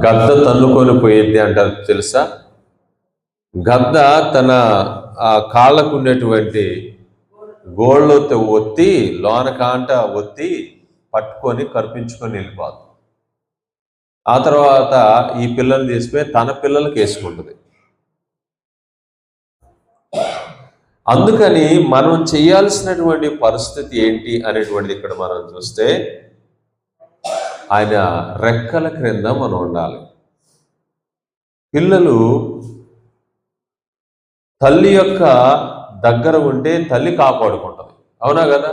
గద్ద తన్నుకొని పోయిద్ది అంటారు తెలుసా? గద్ద తన కాళ్ళకు ఉండేటువంటి గోళ్ళతో ఒత్తి లోన కాంట ఒత్తి పట్టుకొని కరిపించుకొని వెళ్ళిపోదు. ఆ తర్వాత ఈ పిల్లల్ని తీసిపోయి తన పిల్లలకి వేసుకుంటుంది. అందుకని మనం చేయాల్సినటువంటి పరిస్థితి ఏంటి అనేటువంటిది ఇక్కడ మనం చూస్తే, ఆయన రెక్కల క్రింద మనం ఉండాలి. పిల్లలు తల్లి యొక్క దగ్గర ఉంటే తల్లి కాపాడుకుంటుంది, అవునా కదా?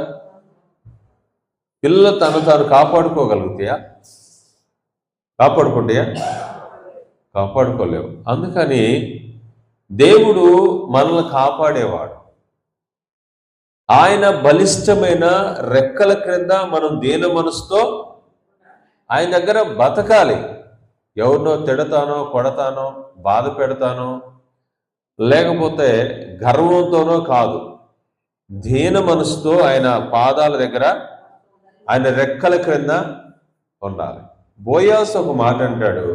పిల్లలు తాను కాపాడుకోగలుగుతాయా? కాపాడుకుంటాయా? కాపాడుకోలేవు. అందుకని దేవుడు మనల్ని కాపాడేవాడు. ఆయన బలిష్టమైన రెక్కల క్రింద మనం దీన మనసుతో ఆయన దగ్గర బతకాలి. ఎవరినో తిడతానో, కొడతానో, బాధ పెడతానో, లేకపోతే గర్వంతోనో కాదు, దీన మనసుతో ఆయన పాదాల దగ్గర, ఆయన రెక్కల క్రింద ఉండాలి. బోయాస్ ఒక మాట అంటాడు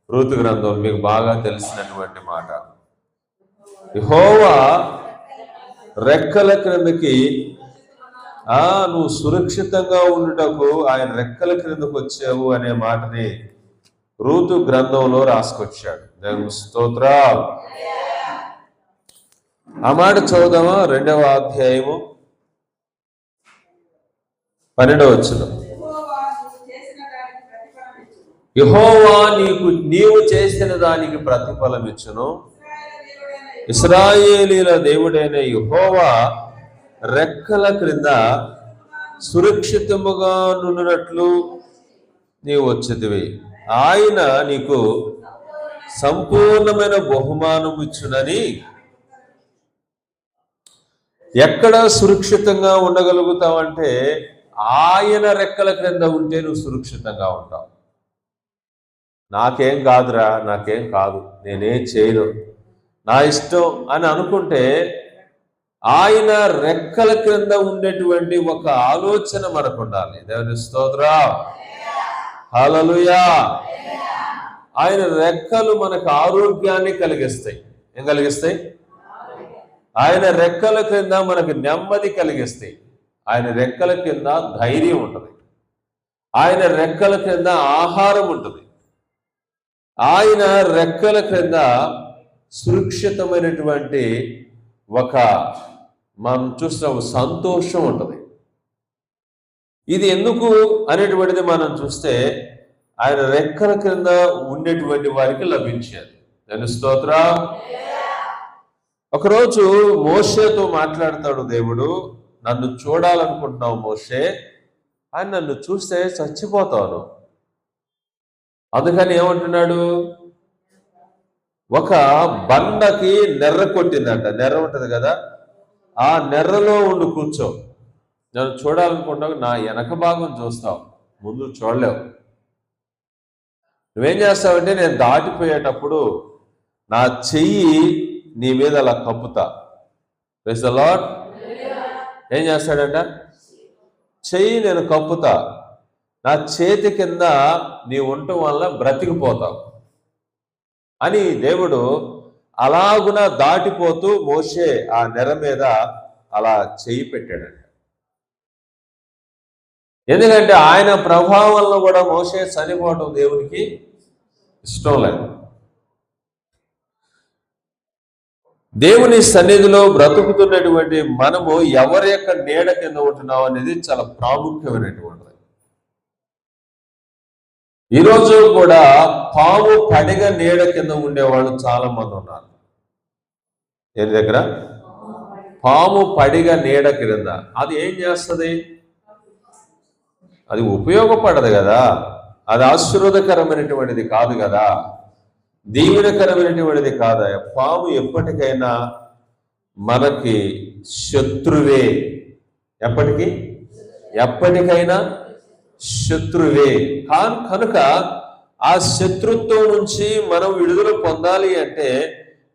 రూతు గ్రంథం, మీకు బాగా తెలిసినటువంటి మాట. యెహోవా రెక్కల క్రిందకి నువ్వు సురక్షితంగా ఉండుటకు ఆయన రెక్కల క్రిందకు వచ్చావు అనే మాటని రూతు గ్రంథంలో రాసుకొచ్చాడు. దేవుని స్తోత్రం. ఆ మాట చదువుదామా? 2వ అధ్యాయము 12వ వచనం. యెహోవా నీవు చేసిన దానికి ప్రతిఫలం ఇచ్చును. ఇశ్రాయేలీల దేవుడైన యెహోవా రెక్కల క్రింద సురక్షితముగా నుండినట్లు నీవు వచ్చితివి. ఆయన నీకు సంపూర్ణమైన బహుమానం ఇచ్చునని. ఎక్కడ సురక్షితంగా ఉండగలుగుతావంటే ఆయన రెక్కల క్రింద ఉంటే నువ్వు సురక్షితంగా ఉంటావు. నాకేం కాదురా, నాకేం కాదు, నేనేం చేయను, నా ఇష్టం అని అనుకుంటే ఆయన రెక్కల క్రింద ఉండేటువంటి ఒక ఆలోచన మనకు ఉండాలి. దేవుని స్తోత్రం, హల్లెలూయా. ఆయన రెక్కలు మనకు ఆరోగ్యాన్ని కలిగిస్తాయి. ఏం కలిగిస్తాయి? ఆయన రెక్కల క్రింద మనకు నెమ్మది కలిగిస్తాయి. ఆయన రెక్కల కింద ధైర్యం ఉంటుంది. ఆయన రెక్కల క్రింద ఆహారం ఉంటుంది. ఆయన రెక్కల క్రింద సురక్షితమైనటువంటి ఒక మనం చూసిన సంతోషం ఉంటుంది. ఇది ఎందుకు అనేటువంటిది మనం చూస్తే ఆయన రెక్కల క్రింద ఉండేటువంటి వారికి లభించేది. దాని స్తోత్రం. ఒకరోజు మోషేతో మాట్లాడతాడు దేవుడు. నన్ను చూడాలనుకుంటున్నావు మోషే, ఆయన నన్ను చూస్తే చచ్చిపోతాను. అందుకని ఏమంటున్నాడు? ఒక బండకి నెర్ర కొట్టిందంట. నెర్ర ఉంటుంది కదా, ఆ నెర్రలో ఉండి కూర్చో. నన్ను చూడాలనుకుంటావు, నా వెనక భాగం చూస్తావు, ముందు చూడలేవు. నువ్వేం చేస్తావంటే నేను దాటిపోయేటప్పుడు నా చెయ్యి నీ మీద అలా కప్పుతా. Praise the lord. ఏం చేస్తాడంట? చెయ్యి నేను కప్పుతా, నా చేతి కింద నీ ఉండటం వల్ల బ్రతికిపోతావు అని దేవుడు అలాగున దాటిపోతూ మోషే ఆ నెర మీద అలా చెయ్యి పెట్టాడంట. ఎందుకంటే ఆయన ప్రభావంలో కూడా మోషే చనిపోవటం దేవునికి ఇష్టం లేదు. దేవుని సన్నిధిలో బ్రతుకుతున్నటువంటి మనము ఎవరి యొక్క నీడ కింద ఉంటున్నాం అనేది చాలా ప్రాముఖ్యమైనటువంటిది. ఈరోజు కూడా పాము పడిగ నీడ కింద ఉండేవాళ్ళు చాలా మంది ఉన్నారు. ఏది దగ్గర? పాము పడిగ నీడ కింద. అది ఏం చేస్తుంది? అది ఉపయోగపడదు కదా, అది ఆశీర్వాదకరమైనటువంటిది కాదు కదా, దీవెనకరమైనటువంటిది కాదా. పాము ఎప్పటికైనా మనకి శత్రువే. ఎప్పటికైనా శత్రువే. కనుక ఆ శత్రుత్వం నుంచి మనం విడుదల పొందాలి అంటే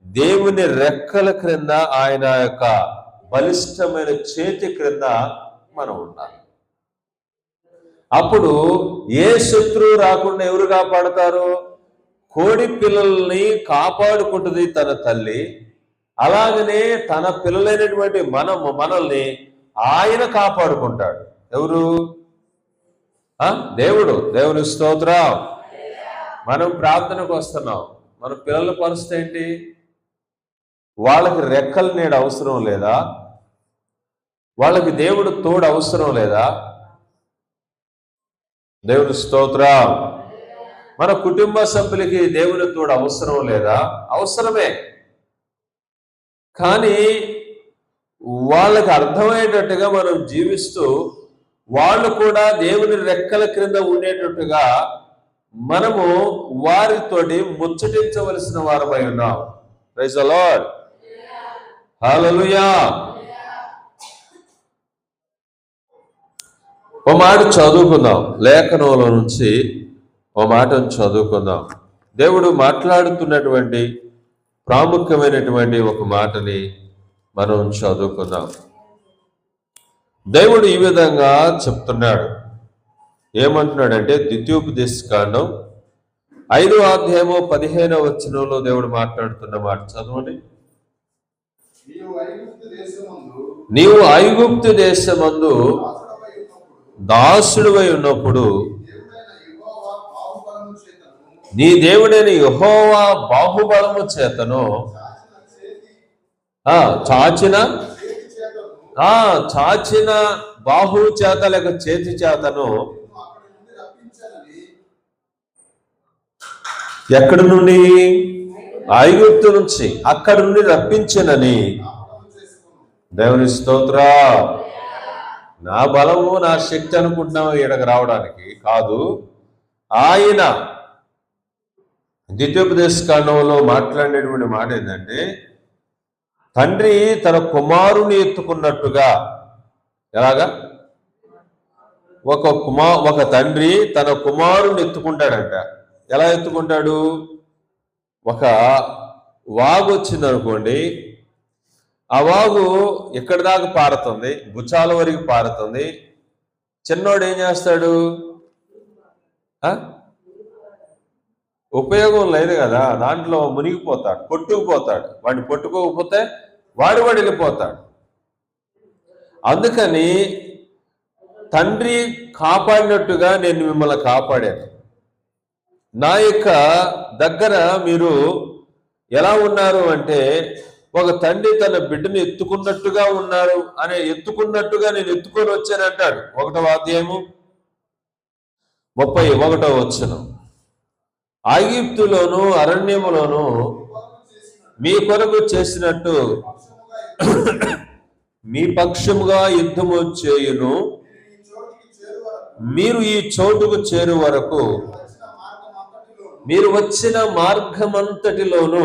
దేవుని రెక్కల క్రింద, ఆయన యొక్క బలిష్టమైన చేతి క్రింద మనం ఉండాలి. అప్పుడు ఏ శత్రువు రాకుండా ఎవరు కాపాడతారు? కోడి పిల్లల్ని కాపాడుకుంటుంది తన తల్లి. అలాగనే తన పిల్లలైనటువంటి మనల్ని ఆయన కాపాడుకుంటాడు. ఎవరు? దేవుడు. దేవుని స్తోత్రం. మనం ప్రార్థనకు వస్తున్నాం, మన పిల్లల పరిస్థితి ఏంటి? వాళ్ళకి రెక్కల నీడ అవసరం లేదా? వాళ్ళకి దేవుడు తోడు అవసరం లేదా? దేవుని స్తోత్రం. మన కుటుంబ సభ్యులకి దేవుని తోడు అవసరం లేదా? అవసరమే. కానీ వాళ్ళకి అర్థమయ్యేటట్టుగా మనం జీవిస్తూ వాళ్ళు కూడా దేవుని రెక్కల క్రింద ఉండేటట్టుగా మనము వారితోటి ముచ్చటించవలసిన వారమై ఉన్నాం. Praise the Lord. హల్లెలూయా. ఓ మాట చదువుకుందాం, లేఖనంలో నుంచి ఓ మాటను చదువుకుందాం. దేవుడు మాట్లాడుతున్నటువంటి ప్రాముఖ్యమైనటువంటి ఒక మాటని మనం చదువుకుందాం. దేవుడు ఈ విధంగా చెప్తున్నాడు. ఏమంటున్నాడంటే, ద్వితీయోపదేశకాండం 5వ అధ్యాయము 15వ వచనంలో దేవుడు మాట్లాడుతున్న మాట చదవండి. నీవు ఐగుప్తు దేశమందు దాసుడువై ఉన్నప్పుడు నీ దేవుడైన యెహోవా బాహుబలము చేతను చాచిన బాహు చేత లేక చేతి చేతను ఎక్కడి నుండి? ఐగుప్తు నుంచి, అక్కడి నుండి రప్పించనని. దేవుని స్తోత్రం. నా బలము నా శక్తి అనుకుంటున్నావు ఈడకు రావడానికి కాదు. ఆయన ద్వితీయోపదేశకాండంలో మాట్లాడేటువంటి మాట ఏంటంటే, తండ్రి తన కుమారుని ఎత్తుకున్నట్టుగా. ఎలాగా? ఒక తండ్రి తన కుమారుని ఎత్తుకుంటాడంట. ఎలా ఎత్తుకుంటాడు? ఒక వాగు వచ్చింది అనుకోండి, ఆ వాగు ఎక్కడి దాకా పారుతుంది? భుజాల వరకు పారుతుంది. చిన్నోడు ఏం చేస్తాడు? ఉపయోగం లేదు కదా, దాంట్లో మునిగిపోతాడు, కొట్టుకుపోతాడు. వాడిని పట్టుకోకపోతే వాడు వెళ్ళిపోతాడు. అందుకని తండ్రి కాపాడినట్టుగా నేను మిమ్మల్ని కాపాడాను. నా యొక్క దగ్గర మీరు ఎలా ఉన్నారు అంటే, ఒక తండ్రి తన బిడ్డను ఎత్తుకున్నట్టుగా ఉన్నారు అనే, ఎత్తుకున్నట్టుగా నేను ఎత్తుకొని వచ్చాను అంటాడు. 1వ అధ్యాయము 31వ వచనం. ఐగుప్తులోను అరణ్యములోను మీ కొరకు చేసినట్టు మీ పక్షముగా యుద్ధము చేయును. మీరు ఈ చోటుకు చేరు వరకు, మీరు వచ్చిన మార్గమంతటిలోను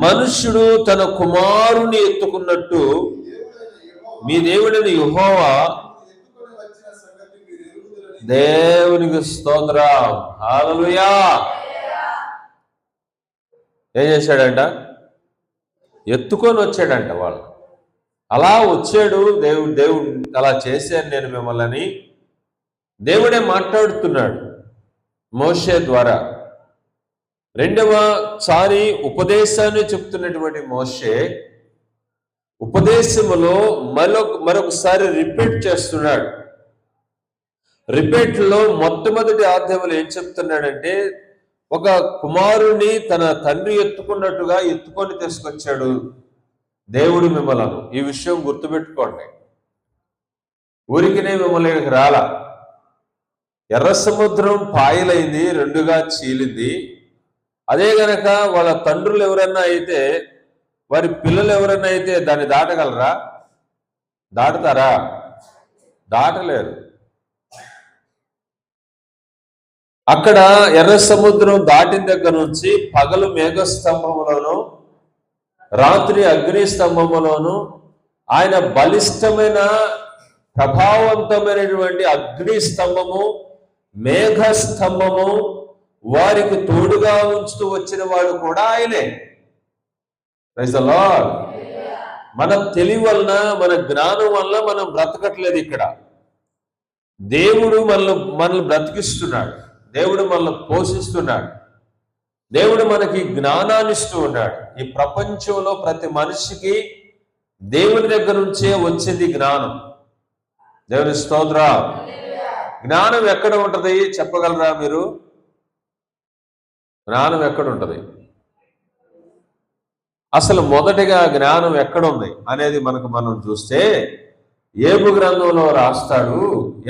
మనుష్యుడు తన కుమారుని ఎత్తుకున్నట్టు మీ దేవుడైన యెహోవా. దేవునికి స్తోత్రం. హల్లెలూయా. ఏం చేశాడంట? ఎత్తుకొని వచ్చాడంట. వాళ్ళు అలా వచ్చాడు. దేవుడు అలా చేశాను నేను మిమ్మల్ని దేవుడే మాట్లాడుతున్నాడు మోషే ద్వారా. రెండవసారి ఉపదేశాన్ని చెప్తున్నటువంటి మోషే ఉపదేశములో మరొకసారి రిపీట్ చేస్తున్నాడు. రిపీట్లో మొట్టమొదటి అధ్యాయంలో ఏం చెప్తున్నాడంటే, ఒక కుమారుని తన తండ్రి ఎత్తుకున్నట్టుగా ఎత్తుకొని తీసుకొచ్చాడు దేవుడు మిమ్మల్ని. ఈ విషయం గుర్తుపెట్టుకోండి. ఊరికినే మిమ్మల్ని రాలా. ఎర్ర సముద్రం పాయలైంది, రెండుగా చీలింది. అదే గనక వాళ్ళ తండ్రులు ఎవరన్నా అయితే, వారి పిల్లలు ఎవరన్నా అయితే దాన్ని దాటగలరా? దాటుతారా? దాటలేరు. అక్కడ ఎర్ర సముద్రం దాటిన దగ్గర నుంచి పగలు మేఘస్తంభములోను, రాత్రి అగ్ని స్తంభములోను, ఆయన బలిష్టమైన ప్రభావవంతమైనటువంటి అగ్ని స్తంభము, మేఘ స్తంభము వారికి తోడుగా ఉంచుతూ వచ్చిన వాడు కూడా ఆయనే. Praise the Lord. మన తెలివి వలన, మన జ్ఞానం వల్ల మనం బ్రతకట్లేదు ఇక్కడ. దేవుడు మనల్ని బ్రతికిస్తున్నాడు, దేవుడు మనల్ని పోషిస్తున్నాడు, దేవుడు మనకి జ్ఞానాన్ని ఇస్తూ ఉన్నాడు. ఈ ప్రపంచంలో ప్రతి మనిషికి దేవుని దగ్గర నుంచే వచ్చింది జ్ఞానం. దేవుని స్తోత్రం. జ్ఞానం ఎక్కడ ఉంటది చెప్పగలరా మీరు? జ్ఞానం ఎక్కడ ఉంటది? అసలు మొదటిగా జ్ఞానం ఎక్కడుంది అనేది మనం చూస్తే యోబు గ్రంథంలో రాస్తాడు.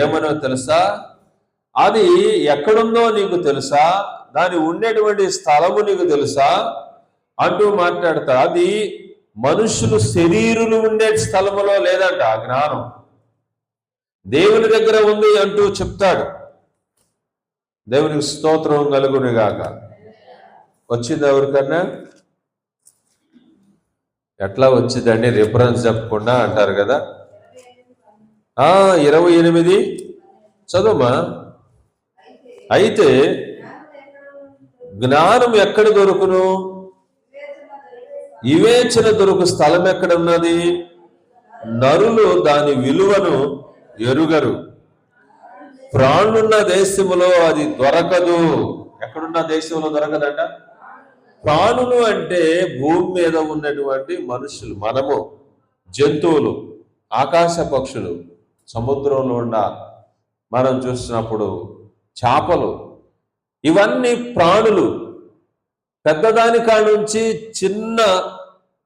ఏమనో తెలుసా? అది ఎక్కడుందో నీకు తెలుసా? దాని ఉండేటువంటి స్థలము నీకు తెలుసా అంటూ మాట్లాడతాడు. అది మనుషులు శరీరులు ఉండే స్థలములో లేదంట ఆ జ్ఞానం, దేవుని దగ్గర ఉంది అంటూ చెప్తాడు. దేవునికి స్తోత్రం కలుగునుగాక. వచ్చింది ఎవరికన్నా? ఎట్లా వచ్చిందండి? రిఫరెన్స్ చెప్పకుండా అంటారు కదా. 28 చదువుమా. అయితే జ్ఞానం ఎక్కడ దొరుకును? వివేచన దొరుకు స్థలం ఎక్కడ ఉన్నది? నరులు దాని విలువను ఎరుగరు. ప్రాణున్న దేశములో అది దొరకదు. ఎక్కడున్న దేశంలో దొరకదంట? ప్రాణులు అంటే భూమి మీద ఉన్నటువంటి మనుషులు, మనము, జంతువులు, ఆకాశ పక్షులు, సముద్రంలో ఉన్న మనం చూసినప్పుడు చేపలు, ఇవన్నీ ప్రాణులు. పెద్దదాని కాడ నుంచి చిన్న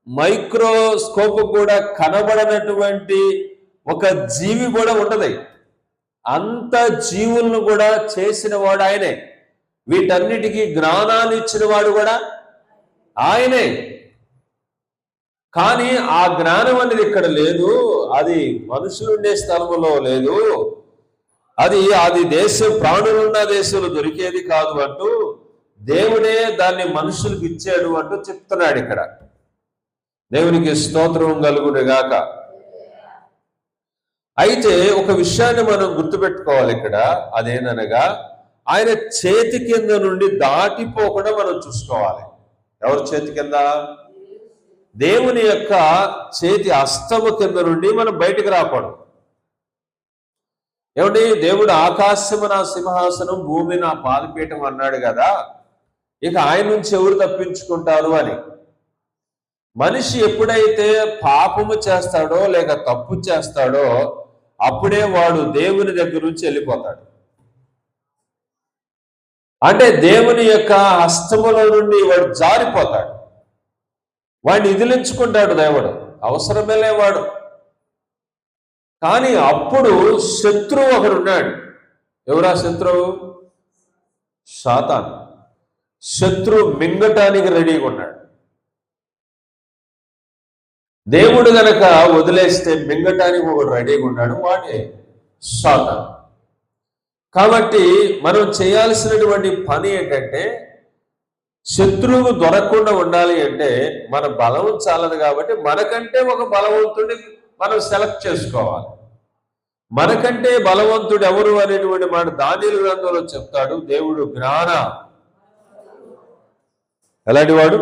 మైక్రోస్కోప్ కూడా కనబడనటువంటి ఒక జీవి కూడా ఉంటది. అంత జీవులను కూడా చేసిన వాడు ఆయనే. వీటన్నిటికీ జ్ఞానాన్ని ఇచ్చిన వాడు కూడా ఆయనే. కానీ ఆ జ్ఞానం అనేది ఇక్కడ లేదు, అది మనుషులుండే స్థలములో లేదు, అది దేశం, ప్రాణులున్న దేశంలో దొరికేది కాదు అంటూ దేవుడే దాన్ని మనుషులకు ఇచ్చాడు అంటూ చెప్తున్నాడు ఇక్కడ. దేవునికి స్తోత్రం కలుగునుగాక. అయితే ఒక విషయాన్ని మనం గుర్తుపెట్టుకోవాలి ఇక్కడ. అదేననగా ఆయన చేతి కింద నుండి దాటిపోకుండా మనం చూసుకోవాలి. ఎవరి చేతి కింద? దేవుని యొక్క చేతి హస్తము కింద నుండి మనం బయటికి రాకూడదు. ఏమండి, దేవుడు ఆకాశము నా సింహాసనం, భూమి నా పాదపీఠం అన్నాడు కదా. ఇక ఆయన నుంచి ఎవరు తప్పించుకుంటారు అని. మనిషి ఎప్పుడైతే పాపము చేస్తాడో లేక తప్పు చేస్తాడో అప్పుడే వాడు దేవుని దగ్గర నుంచి వెళ్ళిపోతాడు. అంటే దేవుని యొక్క హస్తముల నుండి వాడు జారిపోతాడు, వాడిని ఇదిలించుకుంటాడు దేవుడు, అవసరమే లేవాడు. కానీ అప్పుడు శత్రువు ఒకడున్నాడు. ఎవరా శత్రువు? సాతాను. శత్రువు మింగటానికి రెడీగా ఉన్నాడు. దేవుడు గనక వదిలేస్తే మింగటానికి ఒకడు రెడీగా ఉన్నాడు, వాడే సాతాను. కాబట్టి మనం చేయాల్సినటువంటి పని ఏంటంటే, శత్రువు దొరకకుండా ఉండాలి అంటే మన బలం చాలదు. కాబట్టి మనకంటే ఒక బలవంతుడిని మనం సెలెక్ట్ చేసుకోవాలి. మనకంటే బలవంతుడు ఎవరు అనేటువంటి మాట దానియేలు గ్రంథంలో చెప్తాడు. దేవుడు ఎలాంటి వాడు?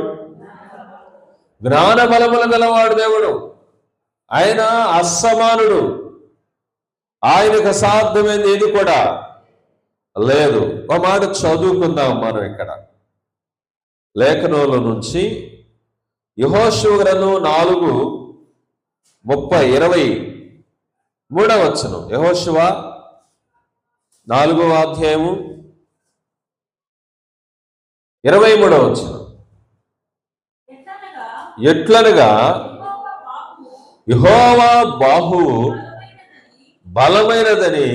జ్ఞాన బలములు గలవాడు దేవుడు. ఆయన అసమానుడు, ఆయనకు అసాధ్యమైంది ఏది కూడా లేదు. ఒక మాట చదువుకుందాం మనం ఇక్కడ లేఖనంలో నుంచి. యెహోషువ గ్రంథం 4:23 యెహోషువ 4వ అధ్యాయము 23 ఎట్లనగా యెహోవా బాహువు బలమైనదని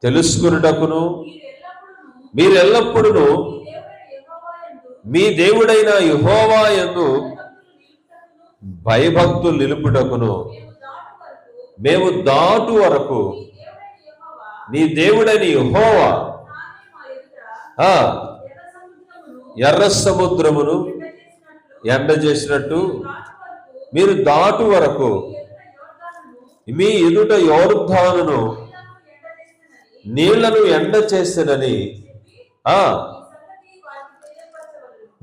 తెలుసుకున్నటకును మీరెల్లప్పుడూ మీ దేవుడైన యెహోవా యందు భయభక్తులు నిలుపుటకును మేము దాటు వరకు నీ దేవుడైన యెహోవా ఎర్ర సముద్రమును ఎండ చేసినట్టు మీరు దాటు వరకు మీ ఎదుట యోర్దానును నీళ్లను ఎండ చేసినని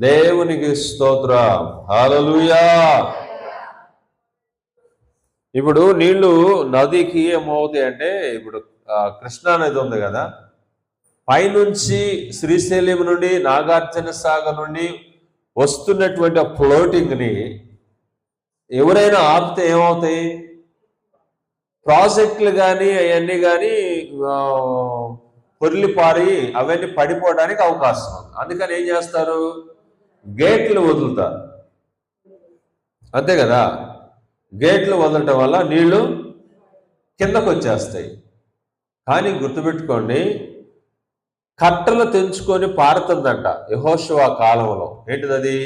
దేవునికి స్తోత్రం. హల్లెలూయా. ఇప్పుడు నీళ్లు నదికి ఏమవుతాయి అంటే, ఇప్పుడు కృష్ణా నది ఉంది కదా, పైనుంచి శ్రీశైలం నుండి నాగార్జున సాగర్ నుండి వస్తున్నటువంటి ఫ్లోటింగ్ని ఎవరైనా ఆపితే ఏమవుతాయి? ప్రాజెక్టులు కానీ అవన్నీ కానీ పొర్లిపారి అవన్నీ పడిపోవడానికి అవకాశం ఉంది. అందుకని ఏం చేస్తారు? గేట్లు వదులుతారు, అంతే కదా. గేట్లు వదలటం వల్ల నీళ్లు కిందకు వచ్చేస్తాయి. కానీ గుర్తుపెట్టుకోండి, కట్టలు తెంచుకొని పారుతుందంట యెహోషువ కాలంలో. ఏంటిది?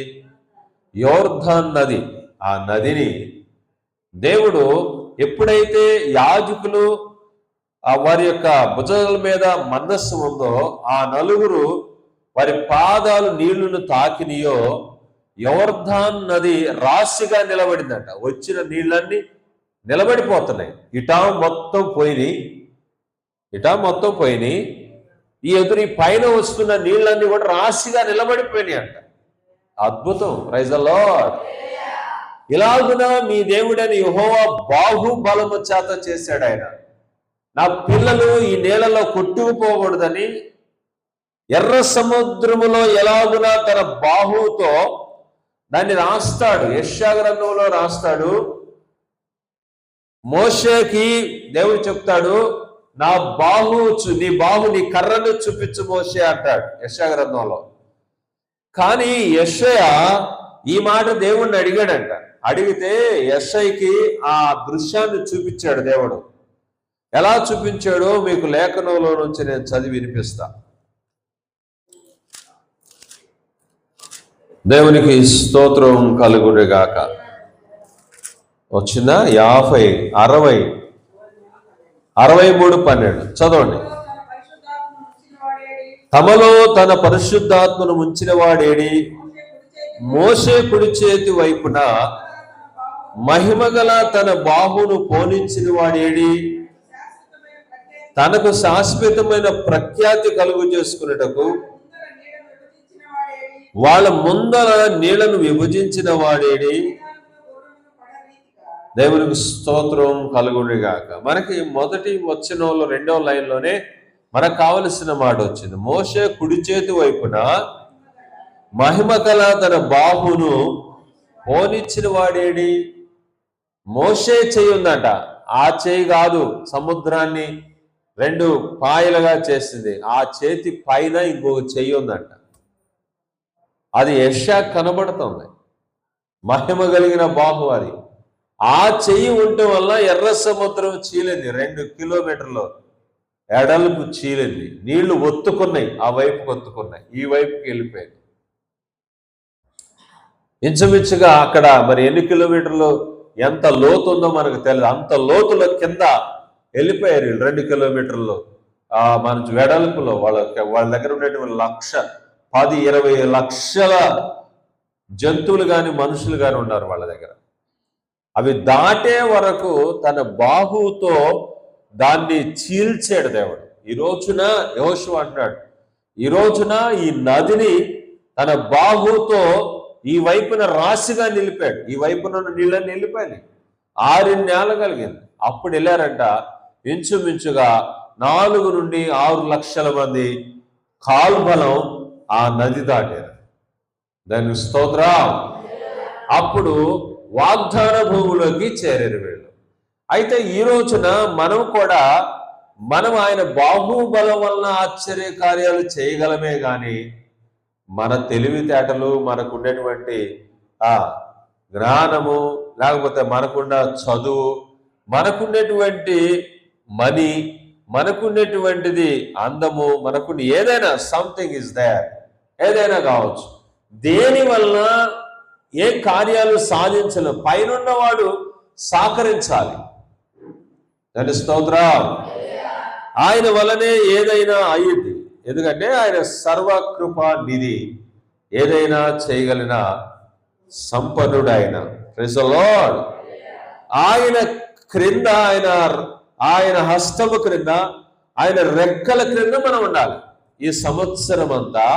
యోర్దాన్ నది. ఆ నదిని దేవుడు ఎప్పుడైతే యాజకులు వారి యొక్క భుజాల మీద మందస్సు ఉందో, ఆ నలుగురు వారి పాదాలు నీళ్లను తాకినియో, యోర్దాన్ నది రాశిగా నిలబడిందంట. వచ్చిన నీళ్ళన్నీ నిలబడిపోతున్నాయి. ఇటా మొత్తం పోయినాయి. ఈ పైన వస్తున్న నీళ్ళన్నీ కూడా రాశిగా నిలబడిపోయినాయి అంట. అద్భుతం. Praise the Lord. ఇలాగున మీ దేవుడని యెహోవా బాహుబలము చేత చేశాడు. ఆయన నా పిల్లలు ఈ నేలలో కొట్టుకుపోకూడదని ఎర్ర సముద్రములో ఎలాగున తన బాహువుతో దాన్ని రాస్తాడు. యెషయా గ్రంథంలో రాస్తాడు. మోషేకి దేవుడు చెప్తాడు, నీ కర్రను చూపించు మోషే అంటాడు యెషయా గ్రంథంలో. కానీ యెషయా ఈ మాట దేవుణ్ణి అడిగాడంట. అడిగితే యెషయాకి ఆ దృశ్యాన్ని చూపించాడు దేవుడు. ఎలా చూపించాడో మీకు లేఖనంలో నుంచి నేను చదివి వినిపిస్తా. దేవునికి స్తోత్రం కలుగునుగాక. వచ్చిందా? 50, 60, 63:12 చదవండి. తమలో తన పరిశుద్ధాత్మను ముంచిన వాడేడి? మోషే కుడి చేతి వైపున మహిమగల తన బాహును పోనించిన వాడేడి? తనకు శాశ్వతమైన ప్రఖ్యాతి కలుగు చేసుకున్నటకు వాళ్ళ ముందర నీళ్లను విభజించిన వాడేడి? దేవునికి స్తోత్రం కలుగునుగాక. మనకి మొదటి వచనంలో 2వ లైన్లోనే మనకు కావలసిన మాట వచ్చింది. మోషే కుడి చేతి వైపున మహిమగల తన బాహును పోనిచ్చిన వాడేడి? మోషే చెయ్యి ఉందట. ఆ చెయ్యి కాదు, సముద్రాన్ని 2 పాయలుగా చేసింది. ఆ చేతి పైన ఇంకొక చెయ్యి ఉందంట. అది యెషయా కనబడుతుంది. మహిమ కలిగిన బాహు అది. ఆ చెయ్యి ఉండటం వల్ల ఎర్ర సముద్రం చీలింది. 2 కిలోమీటర్లు ఎడల్పు చీలింది. నీళ్లు ఒత్తుకున్నాయి, ఆ వైపుకి ఒత్తుకున్నాయి, ఈ వైపుకి వెళ్ళిపోయాయి. ఇంచుమించుగా అక్కడ మరి ఎన్ని కిలోమీటర్లు, ఎంత లోతు ఉందో మనకు తెలియదు. అంత లోతుల కింద వెళ్ళిపోయారు 2 కిలోమీటర్లు మన వెడల్పులో. వాళ్ళ దగ్గర ఉండేటువంటి 10-20 లక్షల జంతువులు కానీ మనుషులు కానీ ఉన్నారు వాళ్ళ దగ్గర. అవి దాటే వరకు తన బాహువుతో దాన్ని చీల్చాడు దేవుడు. ఈ రోజున యెహోషువ అంటున్నాడు, ఈ రోజున ఈ నదిని తన బాహువుతో ఈ వైపున రాశిగా నిలిపాడు. ఈ వైపున నీళ్ళని నిలిపాయి. 6 నేల కలిగింది. అప్పుడు వెళ్ళారంట ఇంచుమించుగా 4 నుండి 6 లక్షల మంది కాల్బలం ఆ నది దాటారు. దానికి స్తోత్రం. అప్పుడు వాగ్దాన భూమిలోకి చేరారు వీళ్ళు. అయితే ఈ రోజున మనం ఆయన బాహుబలం వలన ఆశ్చర్య కార్యాలు చేయగలమే కానీ మన తెలివితేటలు, మనకు ఉండేటువంటి జ్ఞానము, లేకపోతే మనకున్న చదువు, మనకుండేటువంటి మనీ, మనకుండేటువంటిది అందము, మనకున్న ఏదైనా సంథింగ్ ఇస్ దేర్, ఏదైనా కావచ్చు, దేని వలన ఏ కార్యాలు సాధించలేం. పైనున్నవాడు సహకరించాలి. దాని స్తోత్రం. ఆయన వలనే ఏదైనా అయ్యింది. ఎందుకంటే ఆయన సర్వకృపా నిధి, ఏదైనా చేయగలిగిన సంపన్నుడు ఆయన. Praise the Lord. ఆయన క్రింద, ఆయన హస్తము క్రింద, ఆయన రెక్కల క్రింద మనం ఉండాలి. ఈ సంవత్సరం అంతా,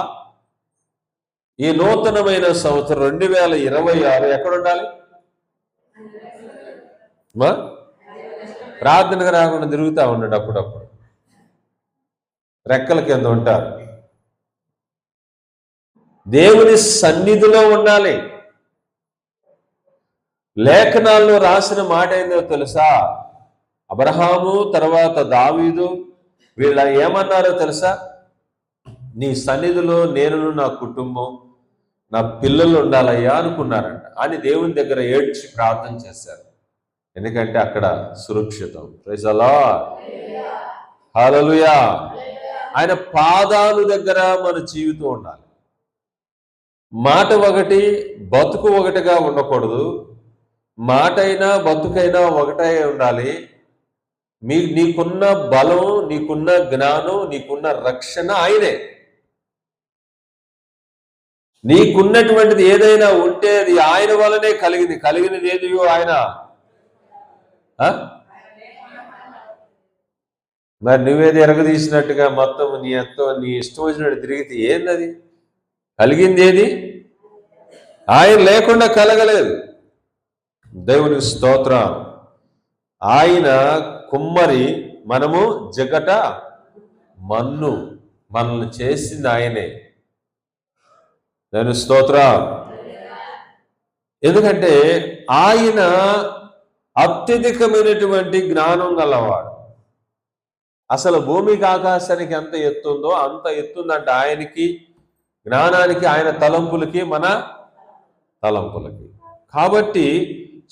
ఈ నూతనమైన సంవత్సరం 2026 ఎక్కడ ఉండాలి? మా ప్రార్థనకు రాకుండా తిరుగుతూ ఉన్నాడు అప్పుడప్పుడు, రెక్కల కింద ఉంటారు. దేవుని సన్నిధిలో ఉండాలి. లేఖనాల్లో రాసిన మాట ఏందో తెలుసా? అబ్రహాము తర్వాత దావీదు వీళ్ళ ఏమన్నారో తెలుసా? నీ సన్నిధిలో నేను, నా కుటుంబం, నా పిల్లలు ఉండాలయ్యా అనుకున్నారంట. అని దేవుని దగ్గర ఏడ్చి ప్రార్థన చేశారు. ఎందుకంటే అక్కడ సురక్షితం. ప్రైజ్ ది లార్డ్, హల్లెలూయా. ఆయన పాదాలు దగ్గర మన జీవితం ఉండాలి. మాట ఒకటి, బతుకు ఒకటిగా ఉండకూడదు. మాట అయినా బతుకైనా ఒకటే ఉండాలి. నీకున్న బలం, నీకున్న జ్ఞానం, నీకున్న రక్షణ ఆయనే. నీకున్నటువంటిది ఏదైనా ఉంటే అది ఆయన వల్లనే కలిగింది. కలిగినది ఏదియో ఆయన. మరి నువ్వేది ఎరగదీసినట్టుగా మొత్తం నీ ఇష్టం వచ్చినట్టు తిరిగితే ఏంది? కలిగింది ఏది? ఆయన లేకుండా కలగలేదు. దేవునికి స్తోత్రం. ఆయన కుమ్మరి, మనము జగట మన్ను. మనల్ని చేసింది ఆయనే. దేవునికి స్తోత్రం. ఎందుకంటే ఆయన అత్యధికమైనటువంటి జ్ఞానం గలవాడు. అసలు భూమికి ఆకాశానికి ఎంత ఎత్తుందో అంత ఎత్తుందంట ఆయనకి, జ్ఞానానికి, ఆయన తలంపులకి, మన తలంపులకి. కాబట్టి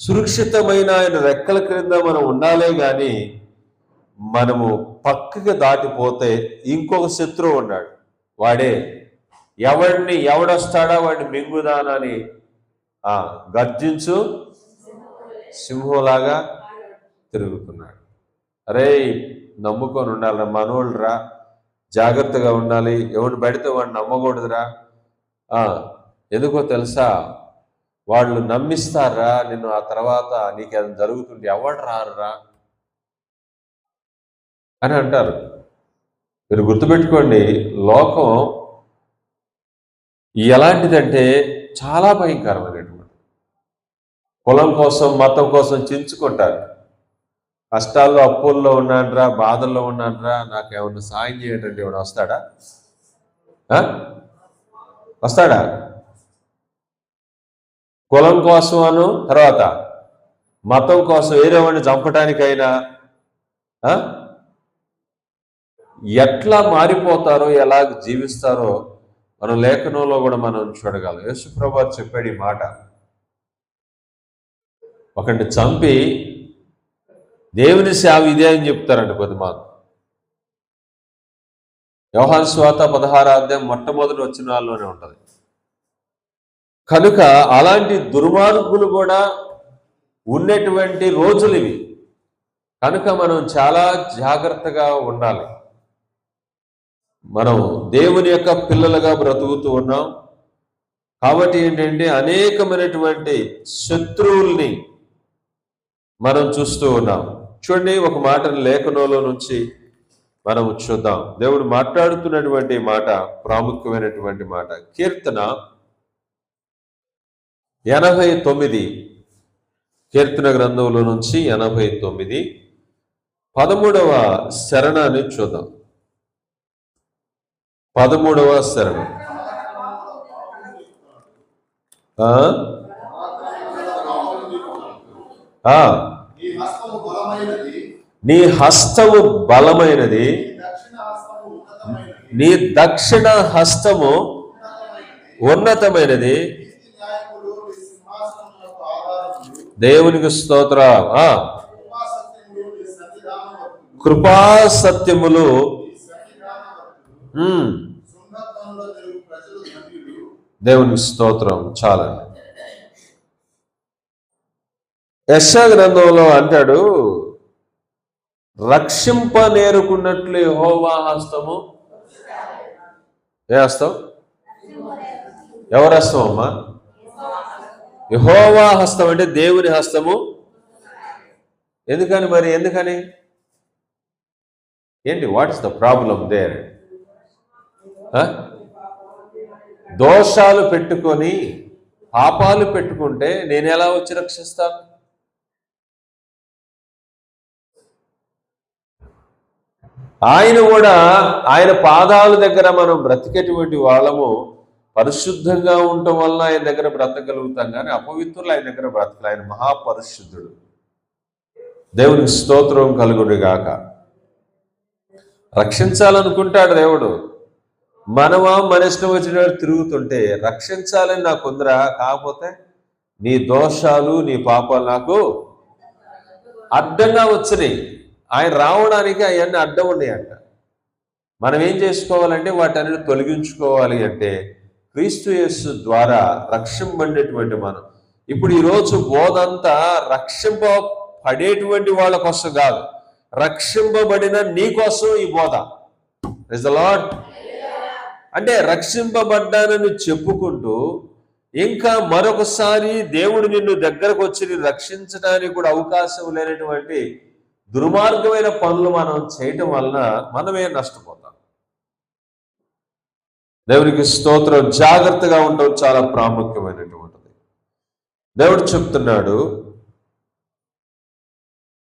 సురక్షితమైన ఆయన రెక్కల క్రింద మనం ఉండాలే గాని మనము పక్కకి దాటిపోతే ఇంకొక శత్రువు ఉన్నాడు. వాడే ఎవడొస్తాడా వాడిని మింగుదానని గర్జించు సింహంలాగా తిరుగుతున్నాడు. అరే నమ్ముకొని ఉండాలిరా, మనోళ్ళరా, జాగ్రత్తగా ఉండాలి. ఎవరిని పడితే వాడిని నమ్మకూడదురా. ఎందుకో తెలుసా? వాళ్ళు నమ్మిస్తారా నిన్ను, ఆ తర్వాత నీకేదైనా జరుగుతుంటే ఎవడు రారురా అని అంటారు. మీరు గుర్తుపెట్టుకోండి, లోకం ఎలాంటిదంటే చాలా భయంకరమైనటువంటి. కులం కోసం, మతం కోసం చించుకుంటారు. కష్టాల్లో, అప్పుల్లో ఉన్నానరా, బాధల్లో ఉన్నానరా, నాకేమన్నా సాయం చేయటంటే ఎవడు వస్తాడా? వస్తాడా? కులం కోసం అను, తర్వాత మతం కోసం వేరే వాడిని చంపటానికైనా ఎట్లా మారిపోతారో, ఎలా జీవిస్తారో మనం లేఖనంలో కూడా మనం చూడగలం. యేసు ప్రభువు చెప్పాడు ఈ మాట. ఒకటి చంపి దేవుని సేవ ఇదే అని చెప్తారంట కొద్దిమంది. యోహాను సువార్త 16వ అధ్యాయం మొట్టమొదటి వచనాల్లోనే ఉంటది. కనుక అలాంటి దుర్మార్గులు కూడా ఉన్నటువంటి రోజులు ఇవి. కనుక మనం చాలా జాగ్రత్తగా ఉండాలి. మనం దేవుని యొక్క పిల్లలుగా బ్రతుకుతూ ఉన్నాం. కాబట్టి ఏంటంటే అనేకమైనటువంటి శత్రువుల్ని మనం చూస్తూ ఉన్నాం. చూడండి, ఒక మాటను లేఖనంలో నుంచి మనం చూద్దాం. దేవుడు మాట్లాడుతున్నటువంటి మాట ప్రాముఖ్యమైనటువంటి మాట. కీర్తన 89, కీర్తన గ్రంథంలో నుంచి 89 13వ శరణాన్ని చూద్దాం. 13వ శరణం. నీ హస్తము బలమైనది, నీ దక్షిణ హస్తము ఉన్నతమైనది. దేవునికి స్తోత్రం. కృపా సత్యములు దేవునికి స్తోత్రం. చాలండి. యెషయా గ్రంథంలో అంటాడు, రక్షింప నేరుకున్నట్లు యెహోవా హస్తము. ఏ హస్తం? ఎవరి హస్తం అమ్మా? యెహోవా హస్తం అంటే దేవుని హస్తము. ఎందుకని? మరి ఎందుకని? ఏంటి? What is the problem there? దోషాలు పెట్టుకొని పాపాలు పెట్టుకుంటే నేను ఎలా వచ్చి రక్షిస్తాను? ఆయన కూడా ఆయన పాదాల దగ్గర మనం బ్రతికేటువంటి వాళ్ళము పరిశుద్ధంగా ఉండటం వల్ల ఆయన దగ్గర బ్రతకగలుగుతాం, కానీ అపవిత్రులు ఆయన దగ్గర బ్రతకలు. ఆయన మహాపరిశుద్ధుడు. దేవునికి స్తోత్రం కలుగుడు గాక. రక్షించాలనుకుంటాడు దేవుడు. మనమా మన ఇష్టం వచ్చిన తిరుగుతుంటే రక్షించాలని నాకు ఉందిరా, కాకపోతే నీ దోషాలు నీ పాపాలు నాకు అడ్డంగా వచ్చినాయి. ఆయన రావడానికి అవన్నీ అడ్డం ఉన్నాయంట. మనం ఏం చేసుకోవాలంటే వాటన్ని తొలగించుకోవాలి. అంటే క్రీస్తు యేసు ద్వారా రక్షింపబడినటువంటి మనం ఇప్పుడు ఈరోజు బోధంతా రక్షింపబడేటువంటి వాళ్ళ కోసం కాదు, రక్షింపబడిన నీ కోసం ఈ బోధ. Praise the Lord. అంటే రక్షింపబడ్డానని చెప్పుకుంటూ ఇంకా మరొకసారి దేవుడు నిన్ను దగ్గరకు వచ్చి నిన్ను రక్షించడానికి కూడా అవకాశం లేనటువంటి దుర్మార్గమైన పనులు మనం చేయటం వలన మనమే నష్టపోతాం. దేవునికి స్తోత్రం. జాగ్రత్తగా ఉండడం చాలా ప్రాముఖ్యమైనటువంటిది. దేవుడు చెప్తున్నాడు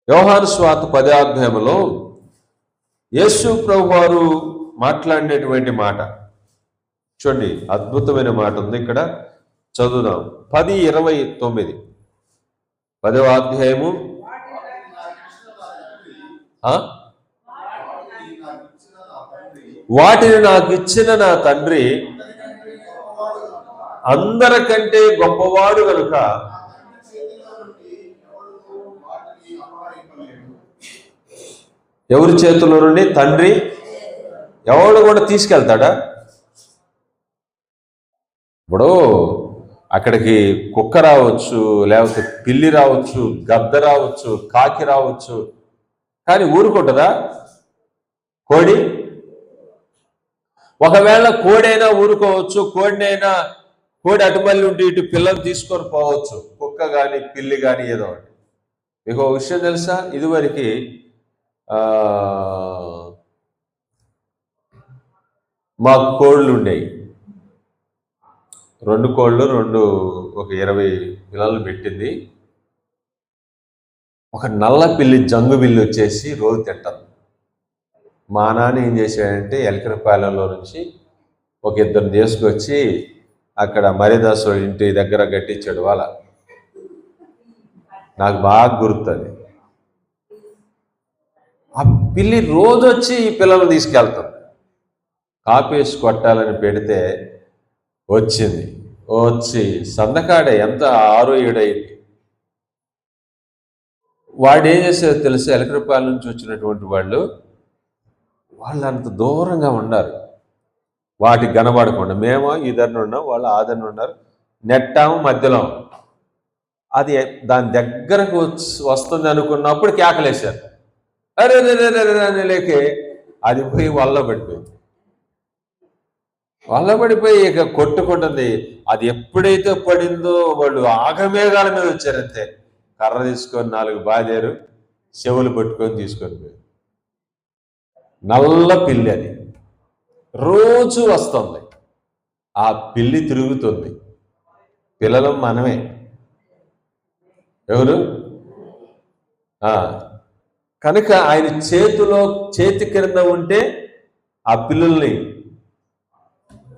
యోహాను సువార్త 10వ అధ్యాయంలో యేసు ప్రభు వారు మాట్లాడినటువంటి మాట చూడండి, అద్భుతమైన మాట ఉంది ఇక్కడ. చదువుదాం. 10:29 10వ అధ్యాయము. వాటిని నాకు ఇచ్చిన నా తండ్రి అందరికంటే గొప్పవాడు కనుక ఎవరి చేతుల్లో నుండి తండ్రి ఎవడు కూడా తీసుకెళ్తాడా? ఇప్పుడు అక్కడికి కుక్క రావచ్చు, లేకపోతే పిల్లి రావచ్చు, గద్ద రావచ్చు, కాకి రావచ్చు, కానీ ఊరుకుంటుందా కోడి? ఒకవేళ కోడైనా ఊరుకోవచ్చు, కోడి అటుమల్లి ఉండి ఇటు పిల్లలు తీసుకొని పోవచ్చు, కుక్క కానీ పిల్లి కానీ ఏదో ఒకటి. మీకు ఒక విషయం తెలుసా? ఇదివరకు మాకు కోళ్ళు ఉండేవి. 2 కోళ్ళు, ఒక 20 పిల్లలు పెట్టింది. ఒక నల్ల పిల్లి, జంగు పిల్లి వచ్చేసి రోజు తింటారు. మా నాన్న ఏం చేశాడంటే ఎలకరపాలెంలో నుంచి ఒక 2 తీసుకొచ్చి అక్కడ మరిదాసు ఇంటి దగ్గర కట్టించాడు. వాళ్ళ నాకు బాగా గుర్తుంది. ఆ పిల్లి రోజు వచ్చి ఈ పిల్లలు తీసుకెళ్తాం. కాపేసి కొట్టాలని పెడితే వచ్చి సందకాడే ఎంత 6-7 అయింది. వాడు ఏం చేసేదో తెలుసు, ఎలకరపాలెం నుంచి వచ్చినటువంటి వాళ్ళు అంత దూరంగా ఉన్నారు, వాటికి కనబడకుండా. మేము ఈ ధరను ఉన్నాం, వాళ్ళు ఆ ధరను ఉన్నారు, నెట్టాము మధ్యలో. అది దాని దగ్గరకు వస్తుంది అనుకున్నప్పుడు కేకలేశారు. అరే అని లేకే అది పోయి వల్ల పడిపోయి ఇక కొట్టుకుంటుంది. అది ఎప్పుడైతే పడిందో వాళ్ళు ఆగమేఘాల మీద వచ్చారంతే. కర్ర తీసుకొని 4 బాదారు, చెవులు పట్టుకొని తీసుకొని పోయారు. నల్ల పిల్లి అది రోజు వస్తుంది. ఆ పిల్లి తిరుగుతుంది. పిల్లలు మనమే. ఎవరు? కనుక ఆయన చేతి కింద ఉంటే ఆ పిల్లల్ని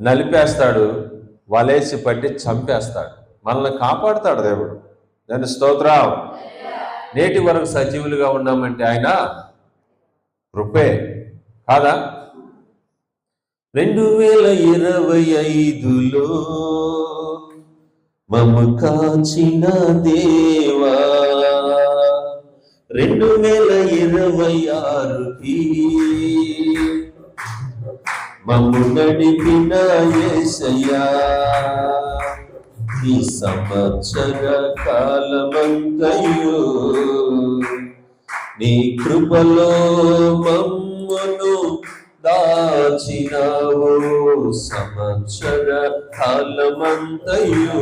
నలిపేస్తాడు, వలేసి పట్టి చంపేస్తాడు. మనల్ని కాపాడుతాడు దేవుడు. దాని స్తోత్రం. నేటి వరకు సజీవులుగా ఉన్నామంటే ఆయన కృపే కాదా? 2025లో మమ్ము కాచిన దేవా, 2026కి మమ్ము నడిపిన యేసయ్యా, ఈ సంవత్సర కాలమంతయు నీ కృపలో మమ్మును దాచినావు. సంవత్సర కాలమంతయు